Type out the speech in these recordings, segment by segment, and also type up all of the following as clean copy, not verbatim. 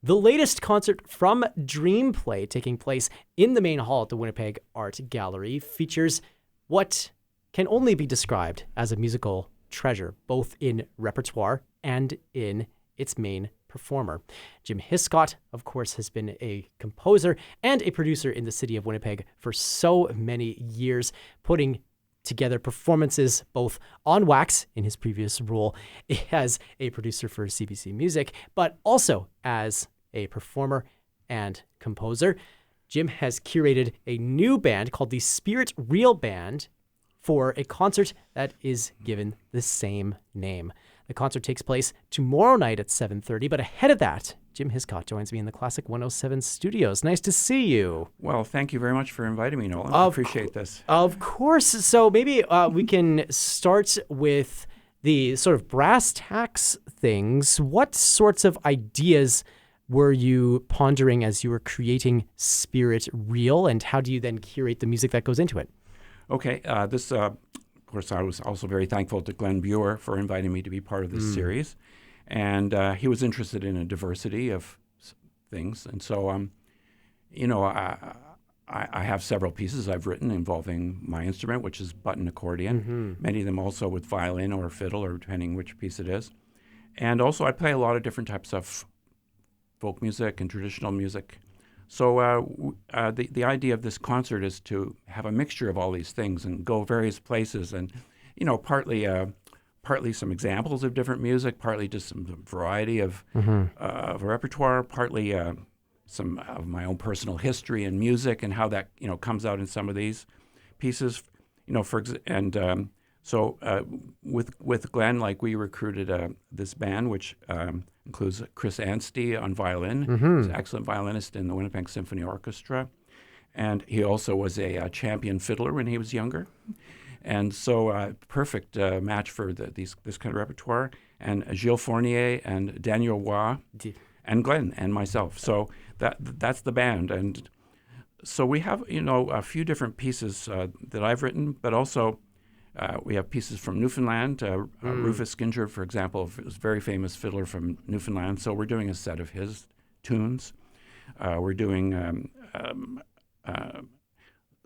The latest concert from DreamPlay, taking place in the main hall at the Winnipeg Art Gallery, features what can only be described as a musical treasure, both in repertoire and in its main performer. Jim Hiscott, of course, has been a composer and a producer in the city of Winnipeg for so many years, putting together performances both on wax in his previous role as a producer for CBC Music, but also as a performer and composer. Jim has curated a new band called the Spirit Real Band for a concert that is given the same name. The concert takes place tomorrow night at 7:30, but ahead of that, Jim Hiscott joins me in the Classic 107 studios. Nice to see you. Well, thank you very much for inviting me, Nolan. I appreciate this. Of course. So maybe we can start with the sort of brass tacks things. What sorts of ideas were you pondering as you were creating Spirit Real, and how do you then curate the music that goes into it? Okay. Of course, I was also very thankful to Glenn Buer for inviting me to be part of this series. And he was interested in a diversity of things. And so, I have several pieces I've written involving my instrument, which is button accordion, many of them also with violin or fiddle, or depending which piece it is. And also I play a lot of different types of folk music and traditional music. So the idea of this concert is to have a mixture of all these things and go various places, and partly some examples of different music, partly just some variety of repertoire, partly some of my own personal history and music and how that comes out in some of these pieces. So with Glenn, like, we recruited this band, which includes Chris Anstey on violin. He's an excellent violinist in the Winnipeg Symphony Orchestra. And he also was a champion fiddler when he was younger. And so perfect match for this kind of repertoire. And Gilles Fournier and Daniel Roy and Glenn and myself. So that's the band. And so we have, a few different pieces that I've written, but also we have pieces from Newfoundland. Rufus Ginger, for example, was a very famous fiddler from Newfoundland. So we're doing a set of his tunes. We're doing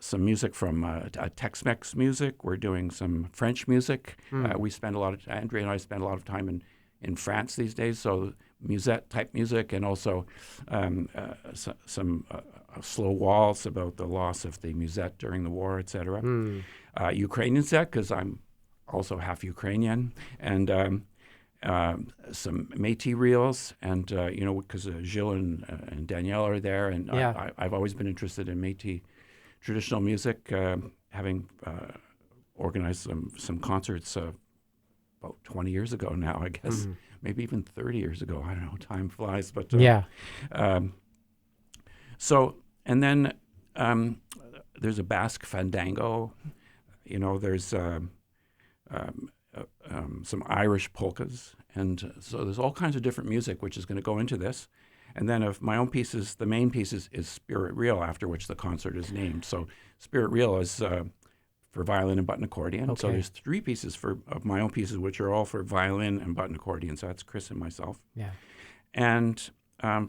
some music from Tex-Mex music. We're doing some French music. Andrea and I spend a lot of time in France these days. So musette type music, and also some slow waltz about the loss of the musette during the war, etc. Ukrainian set, because I'm also half Ukrainian, and some Métis reels, and because Gilles and Danielle are there, and I've always been interested in Métis traditional music, having organized some concerts about 20 years ago now, I guess, maybe even 30 years ago. I don't know, time flies, but so, and then there's a Basque fandango. There's some Irish polkas, and so there's all kinds of different music which is going to go into this. And then of my own pieces, the main piece is Spirit Real, after which the concert is named. So Spirit Real is for violin and button accordion. Okay. So there's three pieces of my own pieces, which are all for violin and button accordion. So that's Chris and myself. Yeah. And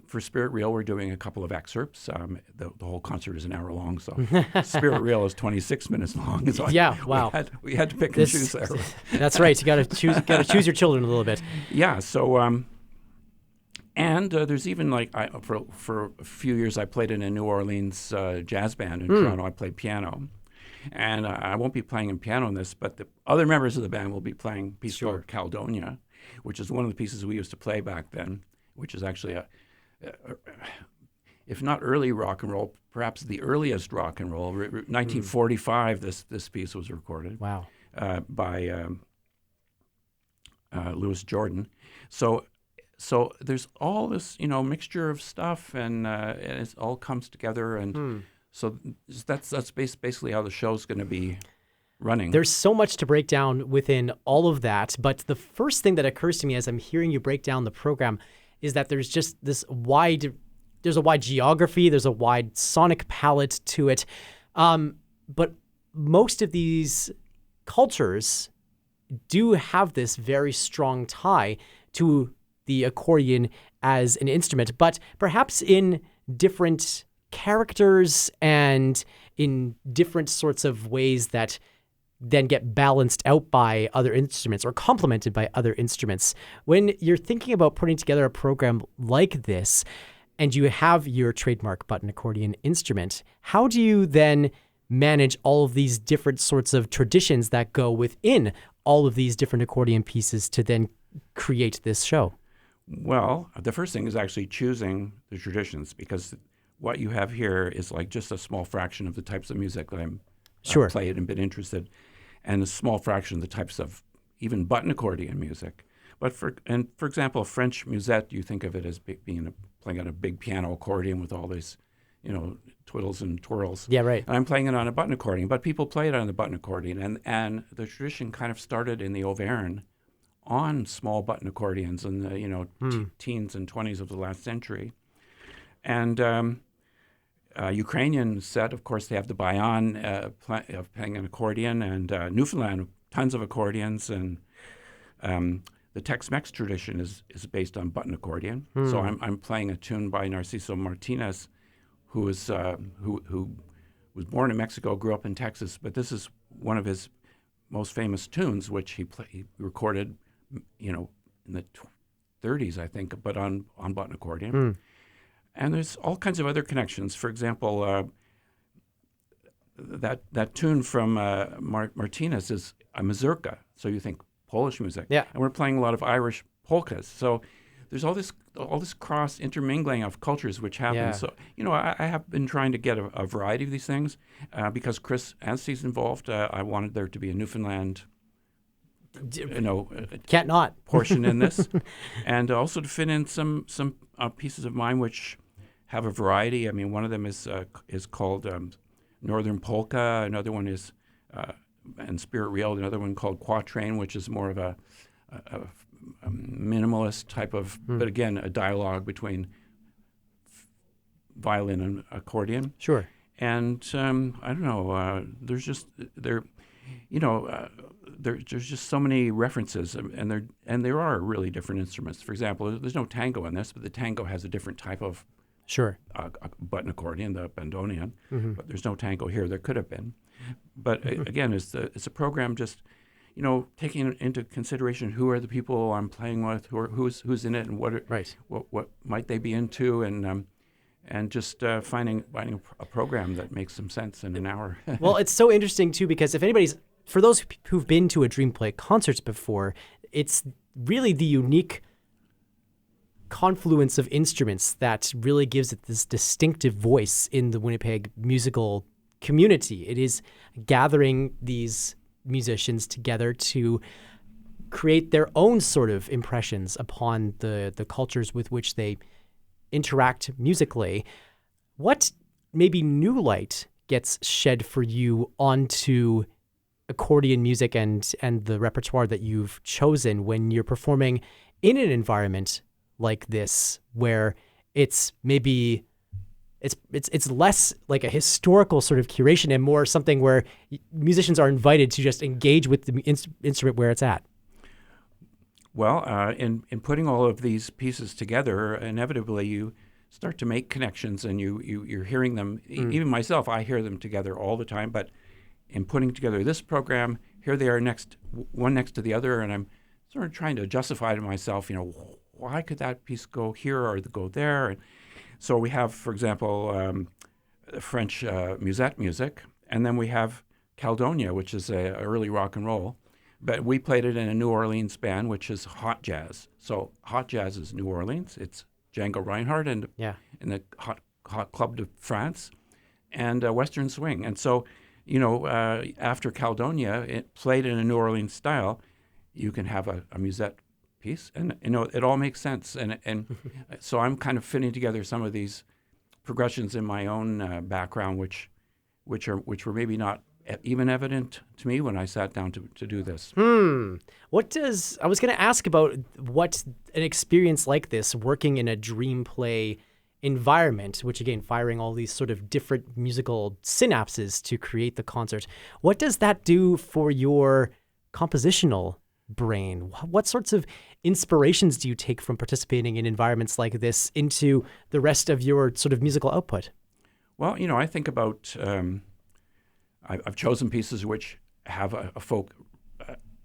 for Spirit Real, we're doing a couple of excerpts. The whole concert is an hour long, so Spirit Real is 26 minutes long. So wow. We had to pick and choose there. That's right. You got to choose your children a little bit. Yeah. So and there's even for a few years I played in a New Orleans jazz band in Toronto. I played piano, and I won't be playing in piano in this, but the other members of the band will be playing a piece called Caledonia, which is one of the pieces we used to play back then, which is actually if not early rock and roll, perhaps the earliest rock and roll. 1945, this piece was recorded. Wow. By Louis Jordan. So there's all this, mixture of stuff, and it all comes together, and so that's basically how the show's going to be running. There's so much to break down within all of that, but the first thing that occurs to me as I'm hearing you break down the program is that there's just there's a wide geography, there's a wide sonic palette to it, but most of these cultures do have this very strong tie to the accordion as an instrument, but perhaps in different characters and in different sorts of ways that then get balanced out by other instruments or complemented by other instruments. When you're thinking about putting together a program like this and you have your trademark button accordion instrument, how do you then manage all of these different sorts of traditions that go within all of these different accordion pieces to then create this show? Well, the first thing is actually choosing the traditions, because what you have here is like just a small fraction of the types of music that I've played and been interested, and a small fraction of the types of even button accordion music. But for example, French musette, you think of it as playing on a big piano accordion with all these, twiddles and twirls. Yeah, right. And I'm playing it on a button accordion, but people play it on the button accordion, and the tradition kind of started in the Auvergne on small button accordions in the teens and 20s of the last century. And Ukrainian set, of course, they have the bayan playing an accordion, and Newfoundland, tons of accordions, and the Tex-Mex tradition is based on button accordion. So I'm playing a tune by Narciso Martinez, who was born in Mexico, grew up in Texas, but this is one of his most famous tunes, which he recorded, in the 30s, I think, but on button accordion. And there's all kinds of other connections. For example, that tune from Martinez is a mazurka. So you think Polish music. Yeah. And we're playing a lot of Irish polkas. So there's all this cross intermingling of cultures which happen. Yeah. So, I have been trying to get a variety of these things because Chris Anstey's involved. I wanted there to be a Newfoundland can't not portion in this, and also to fit in some pieces of mine which have a variety. I mean, one of them is called Northern Polka. Another one is and Spirit Reel. Another one called Quatrain, which is more of a minimalist type of, but again, a dialogue between violin and accordion. Sure. And I don't know. There's just there's just so many references, and there are really different instruments. For example, there's no tango in this, but the tango has a different type of button accordion, the bandoneon. But there's no tango here. There could have been, but again, it's a program just taking into consideration who are the people I'm playing with, who's in it, and what might they be into, and just finding a program that makes some sense in an hour. Well, it's so interesting too, because for those who've been to a DreamPlay concerts before, it's really the unique confluence of instruments that really gives it this distinctive voice in the Winnipeg musical community. It is gathering these musicians together to create their own sort of impressions upon the cultures with which they interact musically. What maybe new light gets shed for you onto accordion music and the repertoire that you've chosen when you're performing in an environment like this, where it's maybe it's less like a historical sort of curation and more something where musicians are invited to just engage with the instrument where it's at? Well, in putting all of these pieces together, inevitably you start to make connections, and you're hearing them. Even myself, I hear them together all the time. But in putting together this program, here they are one next to the other, and I'm sort of trying to justify to myself, why could that piece go here or go there? And so we have, for example, French musette music, and then we have Caldonia, which is a early rock and roll. But we played it in a New Orleans band, which is hot jazz. So hot jazz is New Orleans. It's Django Reinhardt in the hot Club de France, and Western swing. And so, after Caldonia, it played in a New Orleans style, you can have a musette piece, and it all makes sense. And so I'm kind of fitting together some of these progressions in my own background, which were maybe not even evident to me when I sat down to do this. I was going to ask about what an experience like this, working in a DreamPlay environment, which again, firing all these sort of different musical synapses to create the concert. What does that do for your compositional brain? What sorts of inspirations do you take from participating in environments like this into the rest of your sort of musical output? Well, I think about, I've chosen pieces which have a folk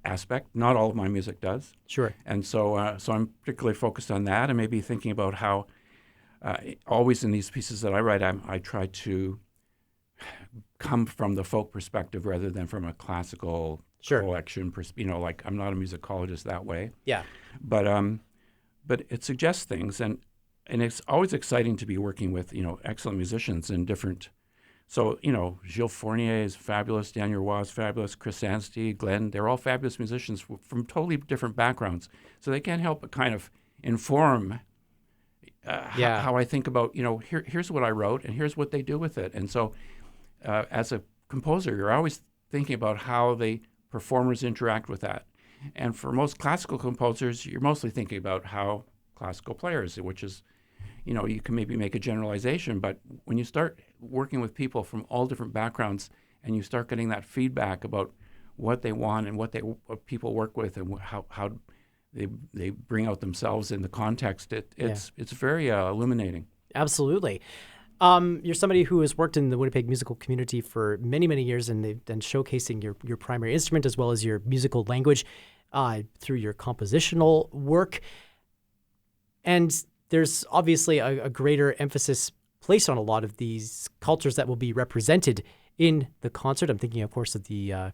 aspect. Not all of my music does. Sure. And so I'm particularly focused on that, and maybe thinking about how always in these pieces that I write, I try to come from the folk perspective rather than from a classical collection. Like I'm not a musicologist that way. Yeah. But it suggests things, and it's always exciting to be working with excellent musicians in different. So Gilles Fournier is fabulous, Daniel Roy is fabulous, Chris Anstey, Glenn, they're all fabulous musicians from totally different backgrounds. So they can't help but kind of inform how I think about here's what I wrote and here's what they do with it. And so as a composer, you're always thinking about how the performers interact with that. And for most classical composers, you're mostly thinking about how classical players, which is, you can maybe make a generalization, but when you start working with people from all different backgrounds and you start getting that feedback about what they want and what people work with and how they bring out themselves in the context, it's very illuminating. Absolutely. You're somebody who has worked in the Winnipeg musical community for many, many years, and they've been showcasing your primary instrument as well as your musical language through your compositional work. And there's obviously a greater emphasis placed on a lot of these cultures that will be represented in the concert. I'm thinking, of course, of the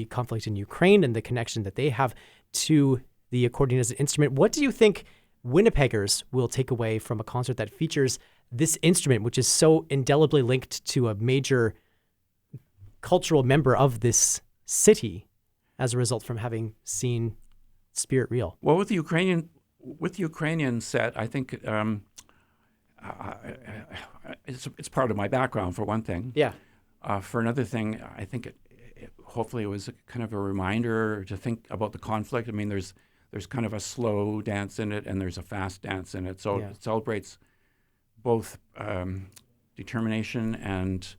conflict in Ukraine and the connection that they have to the accordion as an instrument. What do you think Winnipeggers will take away from a concert that features this instrument, which is so indelibly linked to a major cultural member of this city as a result from having seen Spirit Real? Well, with the Ukrainian set, I think it's part of my background, for one thing. Yeah. For another thing, I think hopefully it was kind of a reminder to think about the conflict. I mean, there's kind of a slow dance in it and there's a fast dance in it. So it celebrates both determination and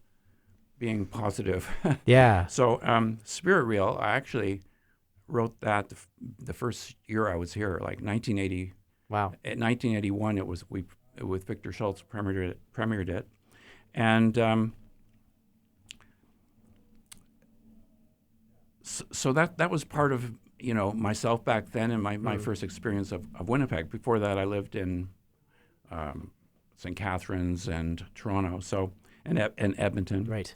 being positive. Yeah. So Spirit Real, I actually wrote that the first year I was here, like 1980. Wow. At 1981, it was with Victor Schultz premiered it, and so that was part of myself back then and my first experience of Winnipeg. Before that, I lived in St. Catharines and Toronto, and Edmonton. Right.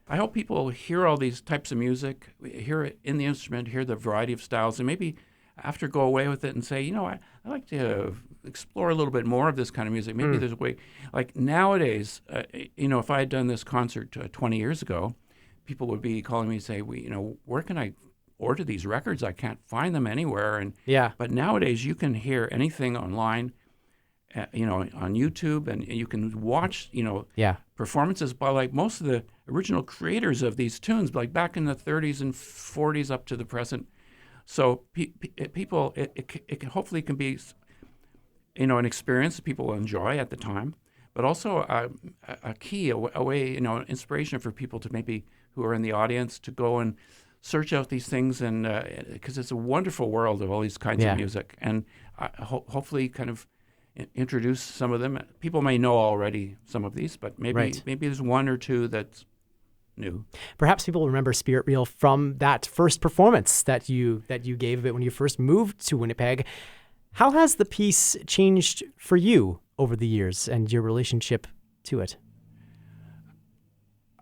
I hope people hear all these types of music, hear it in the instrument, hear the variety of styles, and maybe after go away with it and say, I like to explore a little bit more of this kind of music. Maybe there's a way, like nowadays, if I had done this concert 20 years ago, people would be calling me and say, where can I order these records? I can't find them anywhere. But nowadays you can hear anything online, on YouTube, and you can watch, performances by like most of the original creators of these tunes, like back in the 30s and 40s up to the present. So people, it hopefully can be, an experience that people enjoy at the time, but also a key, a way, inspiration for people to maybe who are in the audience to go and search out these things, and because it's a wonderful world of all these kinds of music, and hopefully kind of introduce some of them. People may know already some of these, but maybe there's one or two that's new. Perhaps people remember Spirit Real from that first performance that you gave of it when you first moved to Winnipeg. How has the piece changed for you over the years and your relationship to it?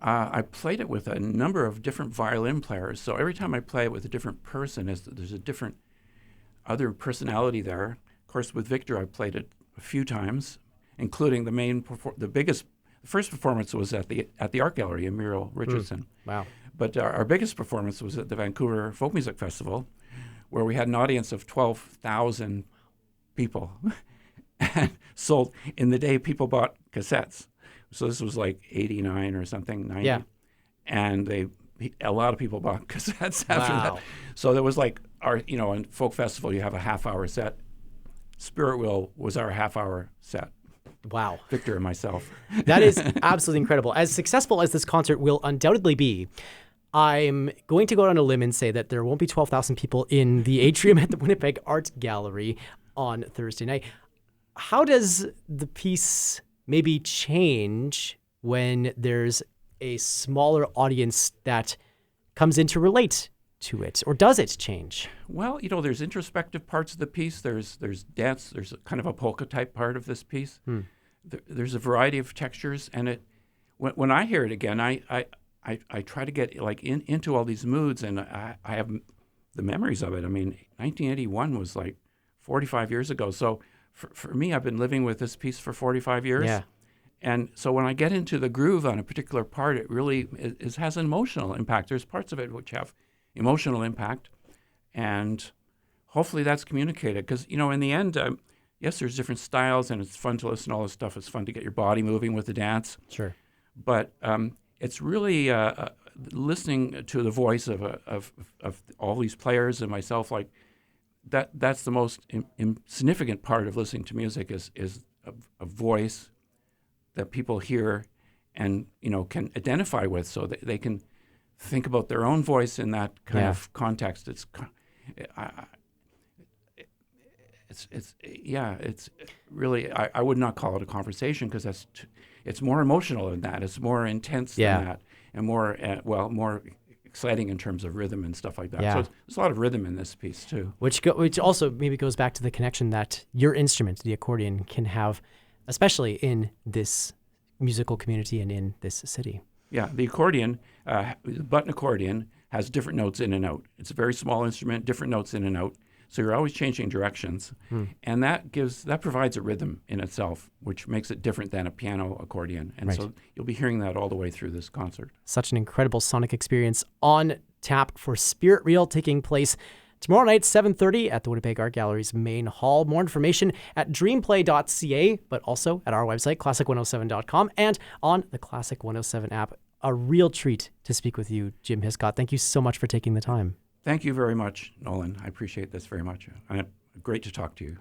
I played it with a number of different violin players. So every time I play it with a different person, there's a different other personality there. Of course, with Victor, I played it a few times, including the first performance was at the Art Gallery in Muriel Richardson. Wow. But our biggest performance was at the Vancouver Folk Music Festival, where we had an audience of 12,000 people. And sold, in the day people bought cassettes. So this was like 89 or something, 90. Yeah. And a lot of people bought cassettes after that. So there was like in Folk Festival, you have a half-hour set. Spirit Wheel was our half-hour set. Wow. Victor and myself. That is absolutely incredible. As successful as this concert will undoubtedly be, I'm going to go on a limb and say that there won't be 12,000 people in the atrium at the Winnipeg Art Gallery on Thursday night. How does the piece maybe change when there's a smaller audience that comes in to relate to it, or does it change? Well, there's introspective parts of the piece. There's dance. There's kind of a polka type part of this piece. There's a variety of textures, and when I hear it again, I try to get like into all these moods, and I have the memories of it. I mean, 1981 was like 45 years ago. So for me, I've been living with this piece for 45 years. Yeah. And so when I get into the groove on a particular part, it really has an emotional impact. There's parts of it which have emotional impact, and hopefully that's communicated. Because, in the end, yes, there's different styles, and it's fun to listen to all this stuff. It's fun to get your body moving with the dance. Sure. But it's really listening to the voice of all these players and myself. Like that's the most significant part of listening to music is a voice that people hear and can identify with, so that they can think about their own voice in that kind of context. It's really, I would not call it a conversation, because it's more emotional than that. It's more intense than that, and more more exciting in terms of rhythm and stuff like that. Yeah. So there's a lot of rhythm in this piece too. Which also maybe goes back to the connection that your instrument, the accordion, can have, especially in this musical community and in this city. Yeah, the accordion, the button accordion, has different notes in and out. It's a very small instrument, different notes in and out. So you're always changing directions. And that provides a rhythm in itself, which makes it different than a piano accordion. And so you'll be hearing that all the way through this concert. Such an incredible sonic experience on tap for Spirit Reel, taking place tomorrow night, 7:30 at the Winnipeg Art Gallery's main hall. More information at dreamplay.ca, but also at our website, classic107.com, and on the Classic 107 app. A real treat to speak with you, Jim Hiscott. Thank you so much for taking the time. Thank you very much, Nolan. I appreciate this very much. Great to talk to you.